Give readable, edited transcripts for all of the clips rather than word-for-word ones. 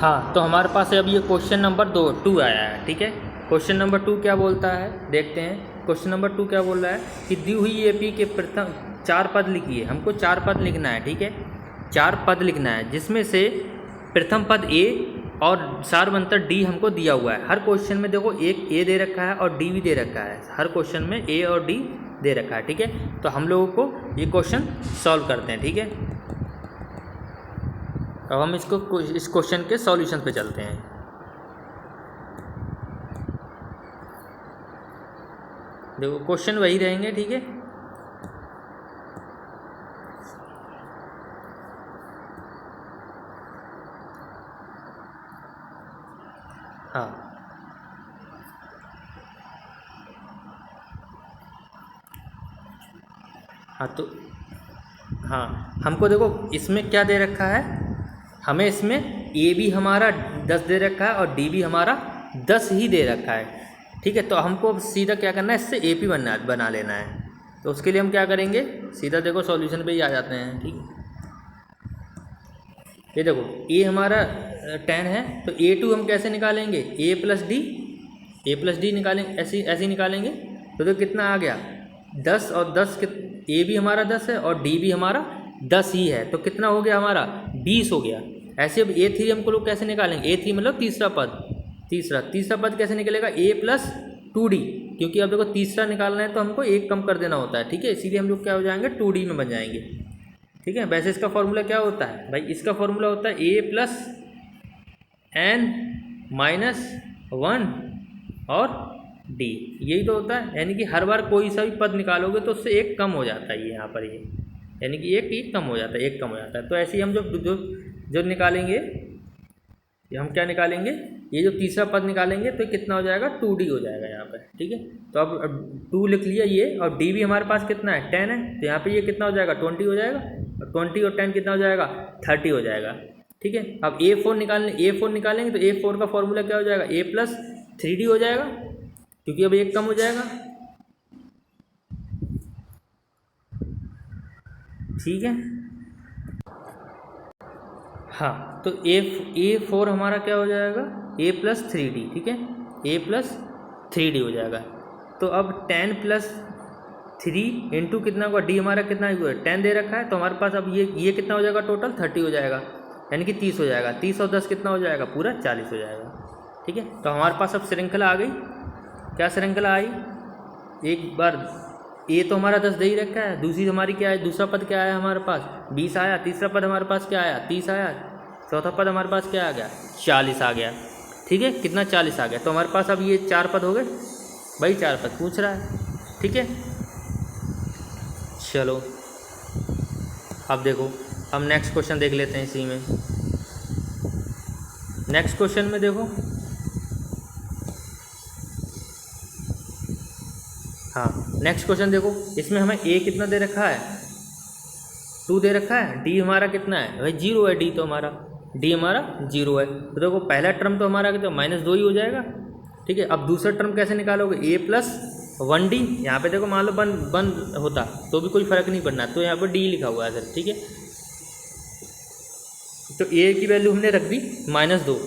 हाँ, तो हमारे पास अब ये क्वेश्चन नंबर 2 आया है, ठीक है। क्वेश्चन नंबर 2 क्या बोलता है, देखते हैं। क्वेश्चन नंबर 2 क्या बोल रहा है कि दी हुई एपी के प्रथम 4 पद लिखिए। हमको 4 पद लिखना है, ठीक है। 4 पद लिखना है जिसमें से प्रथम पद ए और सारवंतर डी हमको दिया हुआ है। हर क्वेश्चन में देखो एक ए दे रखा है और डी भी दे रखा है। हर क्वेश्चन में ए और डी दे रखा है, ठीक है। तो हम लोगों को ये क्वेश्चन सॉल्व करते हैं, ठीक है। अब हम इस क्वेश्चन के सॉल्यूशन पे चलते हैं। देखो क्वेश्चन वही रहेंगे, ठीक है। हाँ, तो हाँ, हमको देखो इसमें क्या दे रखा है, हमें इसमें ए भी हमारा 10 दे रखा है और डी भी हमारा 10 ही दे रखा है, ठीक है। तो हमको अब सीधा क्या करना है, इससे ए पी बना लेना है। तो उसके लिए हम क्या करेंगे, सीधा देखो सॉल्यूशन पे ही आ जाते हैं, ठीक है। ये देखो ए हमारा 10 है, तो A2 हम कैसे निकालेंगे, ए प्लस डी निकालेंगे, ऐसे निकालेंगे। तो देखो कितना आ गया 10 और 10 ए भी हमारा 10 है और डी भी हमारा 10 ही है, तो कितना हो गया हमारा 20 हो गया। ऐसे अब A3 हमको लोग कैसे निकालेंगे, A3 मतलब तीसरा पद कैसे निकलेगा, A प्लस 2D, क्योंकि अब देखो तीसरा निकालना है तो हमको एक कम कर देना होता है, ठीक है। इसीलिए हम लोग क्या हो जाएंगे 2D में बन जाएंगे, ठीक है। वैसे इसका फॉर्मूला क्या होता है भाई, इसका फॉर्मूला होता है A प्लस n माइनस 1 और D, यही तो होता है। यानी कि हर बार कोई सा भी पद निकालोगे तो उससे एक कम हो जाता है, ये यहाँ पर ये, यानी कि एक कम हो जाता है। तो ऐसे ही हम जो निकालेंगे, हम क्या निकालेंगे, ये जो तीसरा पद निकालेंगे तो कितना हो जाएगा 2D हो जाएगा यहाँ पर, ठीक है। तो अब 2 लिख लिया ये, और D भी हमारे पास कितना है 10 है, तो यहाँ पे ये कितना हो जाएगा 20 हो जाएगा, और 20 और 10 कितना हो जाएगा 30 हो जाएगा, ठीक है। अब A4 निकालेंगे तो A4 का फॉर्मूला क्या हो जाएगा, A प्लस 3D हो जाएगा, क्योंकि अब एक कम हो जाएगा, ठीक है। हाँ, तो A4 हमारा क्या हो जाएगा, A प्लस 3D, ठीक है, A प्लस 3D हो जाएगा। तो अब 10 प्लस 3 इंटू कितना हुआ, D हमारा कितना हुआ 10 दे रखा है, तो हमारे पास अब ये कितना हो जाएगा, टोटल 30 हो जाएगा, यानी कि 30 हो जाएगा। 30 और 10 कितना हो जाएगा, पूरा 40 हो जाएगा, ठीक है। तो हमारे पास अब श्रृंखला आ गई। क्या श्रृंखला आई, एक बार ए तो हमारा 10 दे ही रखा है, दूसरी हमारी क्या है, दूसरा पद क्या आया हमारे पास 20 आया, तीसरा पद हमारे पास क्या आया 30 आया, चौथा पद हमारे पास क्या आ गया 40 आ गया, ठीक है। कितना 40 आ गया, तो हमारे पास अब ये 4 पद हो गए भाई, 4 पद पूछ रहा है, ठीक है। चलो अब देखो, हम नेक्स्ट क्वेश्चन देख लेते हैं इसी में। नेक्स्ट क्वेश्चन में देखो, हाँ नेक्स्ट क्वेश्चन देखो, इसमें हमें ए कितना दे रखा है 2 दे रखा है, डी हमारा कितना है भाई 0 है, डी हमारा 0 है। तो देखो पहला टर्म तो हमारा तो -2 ही हो जाएगा, ठीक है। अब दूसरा टर्म कैसे निकालोगे, A प्लस 1D, यहाँ पे देखो मान लो बन होता तो भी कोई फर्क नहीं पड़ना, तो यहाँ पर D लिखा हुआ है सर, ठीक है। तो A की वैल्यू हमने रख दी -2।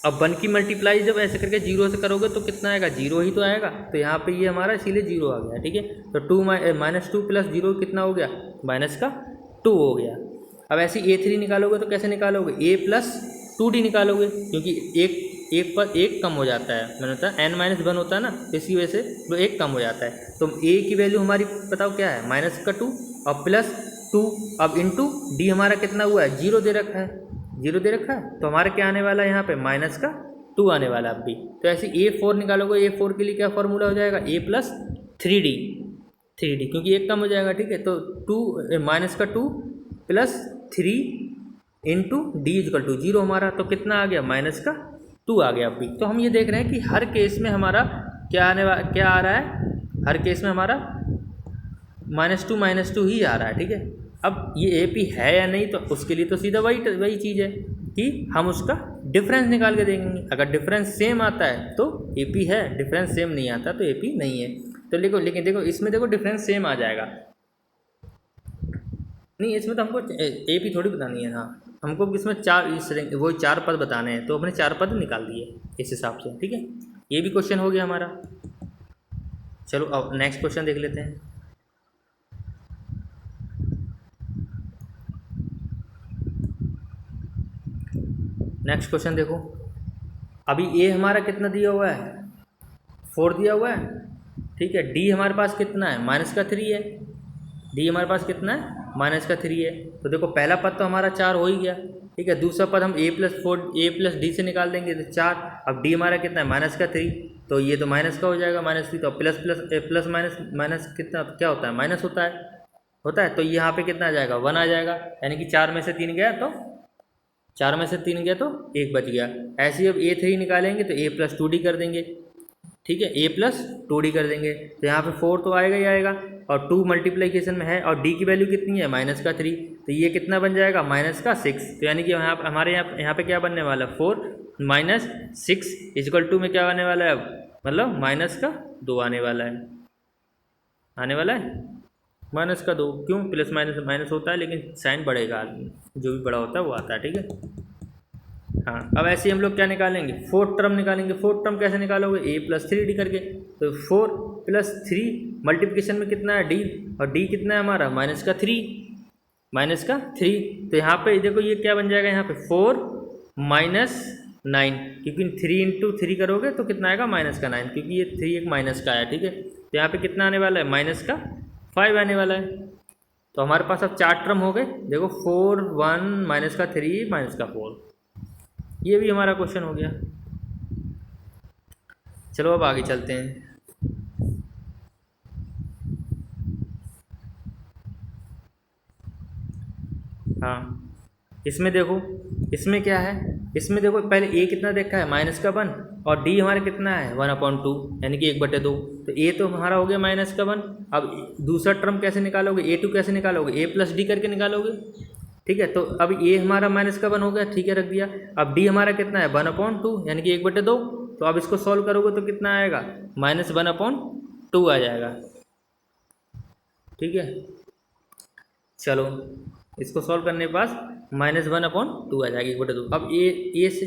अब 1 की मल्टीप्लाई जब ऐसे करके 0 से करोगे तो कितना आएगा, 0 ही तो आएगा, तो यहाँ पे ये हमारा इसीलिए 0 आ गया, ठीक है। तो -2 प्लस 0 कितना हो गया, -2 हो गया। अब ऐसे A3 निकालोगे तो कैसे निकालोगे, A प्लस 2D निकालोगे, क्योंकि एक पर एक कम हो जाता है, मैंने बताया n-1 होता है ना, इसी वजह से तो एक कम हो जाता है। तो A की वैल्यू हमारी बताओ क्या है, -2 और +2, अब इंटू D हमारा कितना हुआ है 0 दे रखा है, 0 दे रखा है, तो हमारा क्या आने वाला है यहाँ पे -2 आने वाला है अब भी। तो ऐसे A4 निकालोगे, A4 के लिए क्या फॉर्मूला हो जाएगा, A प्लस 3D, क्योंकि एक कम हो जाएगा, ठीक है। तो -2 प्लस 3 इंटू D = 0 हमारा, तो कितना आ गया -2 आ गया अब भी। तो हम ये देख रहे हैं कि हर केस में हमारा क्या आ रहा है, हर केस में हमारा -2 ही आ रहा है, ठीक है। अब ये AP है या नहीं, तो उसके लिए तो सीधा वही चीज़ है कि हम उसका डिफरेंस निकाल के देखेंगे। अगर डिफरेंस सेम आता है तो AP है, डिफरेंस सेम नहीं आता तो AP नहीं है। तो लेकिन देखो इसमें देखो डिफरेंस सेम आ जाएगा, नहीं इसमें तो हमको AP थोड़ी बतानी है, हाँ हमको किसमें चार वो चार पद बताने हैं, तो अपने चार पद निकाल दिए इस हिसाब से, ठीक है। ये भी क्वेश्चन हो गया हमारा। चलो अब नेक्स्ट क्वेश्चन देख लेते हैं। नेक्स्ट क्वेश्चन देखो, अभी ए हमारा कितना दिया हुआ है, 4 दिया हुआ है, ठीक है। डी हमारे पास कितना है, -3 है। डी हमारे पास कितना है, -3 है। तो देखो पहला पद तो हमारा 4 हो ही गया, ठीक है। दूसरा पद हम a+डी से निकाल देंगे तो 4। अब डी हमारा कितना है, -3, तो ये तो माइनस का हो जाएगा, -3। तो plus plus plus minus minus कितना क्या होता है, माइनस होता है। तो यहाँ पे कितना आ जाएगा, 1 आ जाएगा। यानी कि 4 में से 3 गया तो 4 में से 3 गया तो 1 बच गया। ऐसे ही अब a3 निकालेंगे तो a+2d कर देंगे, ठीक है। a+2d कर देंगे तो यहाँ पे 4 तो आएगा ही आएगा, और 2 मल्टीप्लिकेशन में है, और d की वैल्यू कितनी है, -3। तो ये कितना बन जाएगा, -6। तो यानी कि हमारे यहाँ पे क्या बनने वाला है, 4 - 6 = में क्या आने वाला है, मतलब -2 आने वाला है, -2। क्यों, प्लस माइनस माइनस होता है लेकिन साइन बढ़ेगा, जो भी बड़ा होता है वो आता है, ठीक है। हाँ, अब ऐसे ही हम लोग क्या निकालेंगे, 4th टर्म निकालेंगे। 4th टर्म कैसे निकालोगे, a+3d करके। तो 4 + 3 मल्टीप्लिकेशन में कितना है, d, और d कितना है हमारा, -3। तो यहाँ पे देखो ये क्या बन जाएगा, यहाँ पे 4 - 9, क्योंकि 3 × 3 करोगे तो कितना आएगा, -9, क्योंकि ये 3 एक माइनस का है, ठीक है। तो यहाँ पे कितना आने वाला है, -5 आने वाला है। तो हमारे पास अब 4 टर्म हो गए, देखो 4 1 -3 -4। ये भी हमारा क्वेश्चन हो गया। चलो अब आगे चलते हैं। हाँ, इसमें देखो, इसमें क्या है, इसमें देखो पहले a कितना देखा है, -1, और d हमारा कितना है, 1/2, यानी कि 1/2। तो a तो हमारा हो गया -1। अब दूसरा टर्म कैसे निकालोगे, a2 कैसे निकालोगे, a+d करके निकालोगे, ठीक है। तो अब a हमारा -1 हो गया, ठीक है, रख दिया। अब d हमारा कितना है, 1/2, यानी कि 1/2। तो अब इसको सॉल्व करोगे तो कितना आएगा, -1/2 आ जाएगा, ठीक है। चलो इसको सॉल्व करने के पास -1/2 आ जाएगी, 1/2। अब a से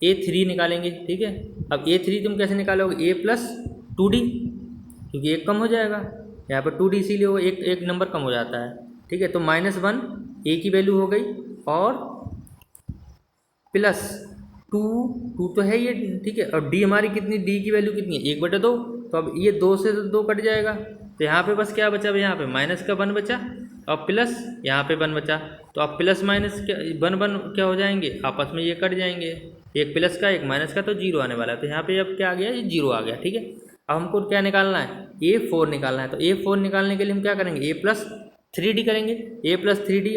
a3 निकालेंगे, ठीक है। अब a3 तुम कैसे निकालोगे, a+2d, क्योंकि एक कम हो जाएगा यहाँ पर, 2d इसीलिए वो एक नंबर कम हो जाता है, ठीक है। तो -1 a की वैल्यू हो गई, और +2 तो है ये, ठीक है। और d हमारी कितनी, d की वैल्यू कितनी है, 1/2। तो अब ये 2 से 2 कट जाएगा, तो यहाँ पे बस क्या बचा, यहाँ पे -1 बचा, और प्लस यहाँ पे 1 बचा। तो अब प्लस माइनस क्या 1 क्या हो जाएंगे, आपस में ये कट जाएंगे, एक प्लस का एक माइनस का, तो 0 आने वाला है। तो यहाँ पे अब क्या आ गया, ये 0 आ गया, ठीक है। अब हमको क्या निकालना है, a4 निकालना है। तो a4 निकालने के लिए हम क्या करेंगे, a+3d करेंगे, a+3d,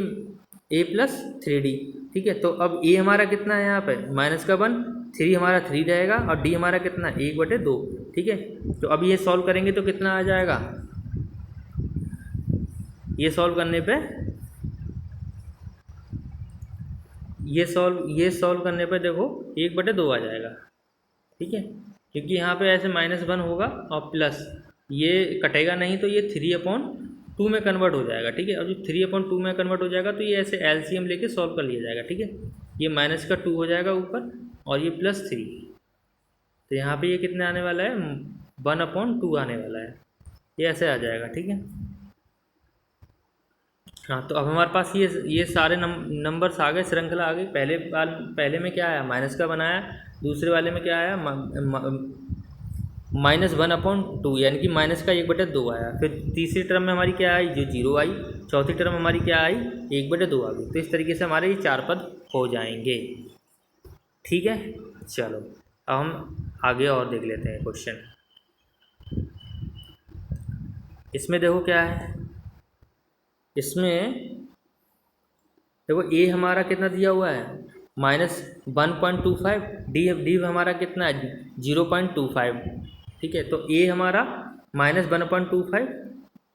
ठीक है। तो अब a हमारा कितना है, यहाँ पे -1, 3 हमारा 3 रहेगा, और d हमारा कितना है, 1/2, ठीक है। तो अब ये सॉल्व करेंगे तो कितना आ जाएगा, ये सॉल्व करने पे देखो 1/2 आ जाएगा, ठीक है। क्योंकि यहाँ पे ऐसे -1 होगा, और प्लस ये कटेगा नहीं, तो ये 3/2 में कन्वर्ट हो जाएगा, ठीक है। और जो 3/2 में कन्वर्ट हो जाएगा तो ये ऐसे एलसीएम लेके सॉल्व कर लिया जाएगा, ठीक है। ये -2 हो जाएगा ऊपर, और ये +3, तो यहाँ पे ये कितने आने वाला है, 1/2 आने वाला है, ये ऐसे आ जाएगा, ठीक है। हाँ, तो अब हमारे पास ये सारे नंबर्स आ गए, श्रृंखला आ गई। पहले में क्या आया, माइनस का बनाया, दूसरे वाले में क्या आया, -1/2, यानी कि माइनस का 1/2 आया। फिर तीसरी टर्म में हमारी क्या आई, जो 0 आई। चौथी टर्म में हमारी क्या आई, 1/2 आ गई। तो इस तरीके से हमारे ये 4 पद हो जाएंगे, ठीक है। चलो अब हम आगे और देख लेते हैं क्वेश्चन। इसमें देखो क्या है, इसमें देखो a हमारा कितना दिया हुआ है, -1.25, डी हमारा कितना है, 0.25, ठीक है। तो a हमारा -1.25,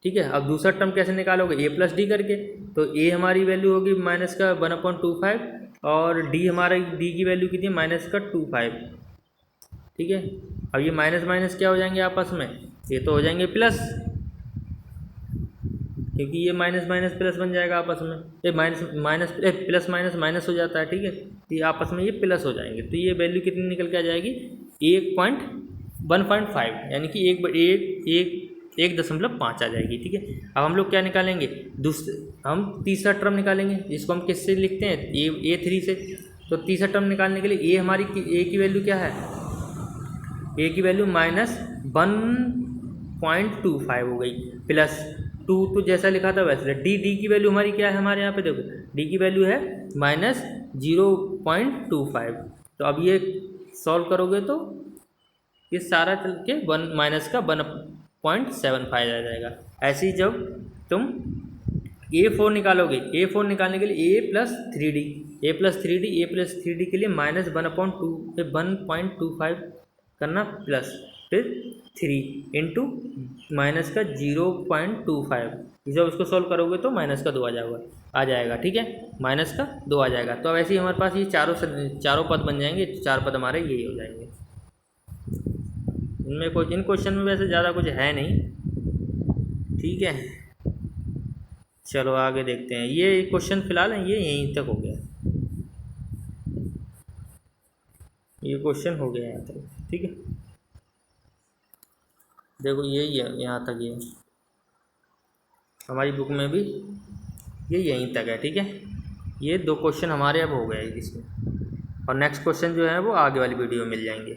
ठीक है। अब दूसरा टर्म कैसे निकालोगे, a+d करके। तो a हमारी वैल्यू होगी -1.25, और d की वैल्यू कितनी है, -25, ठीक है। अब ये माइनस माइनस क्या हो जाएंगे आपस में, ये तो हो जाएंगे प्लस, क्योंकि ये माइनस माइनस प्लस बन जाएगा आपस में, ये minus minus plus minus minus हो जाता है, ठीक है। तो ये आपस में ये प्लस हो जाएंगे, तो ये वैल्यू कितनी निकल के आ जाएगी 1.5 यानी कि 1.5 आ जाएगी, ठीक है। अब हम लोग क्या निकालेंगे, हम तीसरा टर्म निकालेंगे, जिसको हम किससे लिखते हैं A3 से। तो तीसरा टर्म निकालने के लिए ए की वैल्यू क्या है, ए की वैल्यू -1.25 हो गई, प्लस 2 तो जैसा लिखा था वैसे। डी की वैल्यू हमारी क्या है, हमारे यहाँ पे देखो डी की वैल्यू है -0.25। तो अब ये सॉल्व करोगे तो ये सारा चल के 1.75 आ जाएगा। ऐसे ही जब तुम A4 निकालोगे, A4 निकालने के लिए A प्लस थ्री डी के लिए -1.25 करना, प्लस फिर 3 इंटू माइनस का 0.25। जब उसको सॉल्व करोगे तो माइनस का 2 आ जाएगा, ठीक है, माइनस का 2 आ जाएगा। तो अब ऐसे ही हमारे पास ये चारों पद बन जाएंगे, 4 पद हमारे यही हो जाएंगे। इनमें इन क्वेश्चन में वैसे ज़्यादा कुछ है नहीं, ठीक है। चलो आगे देखते हैं। ये क्वेश्चन फिलहाल ये यहीं तक हो गया, ये क्वेश्चन हो गया यहाँ तक, ठीक है। देखो यही है, यहाँ तक ये हमारी बुक में भी ये यहीं तक है, ठीक है। ये 2 क्वेश्चन हमारे अब हो गए इसमें, और नेक्स्ट क्वेश्चन जो है वो आगे वाली वीडियो में मिल जाएंगे।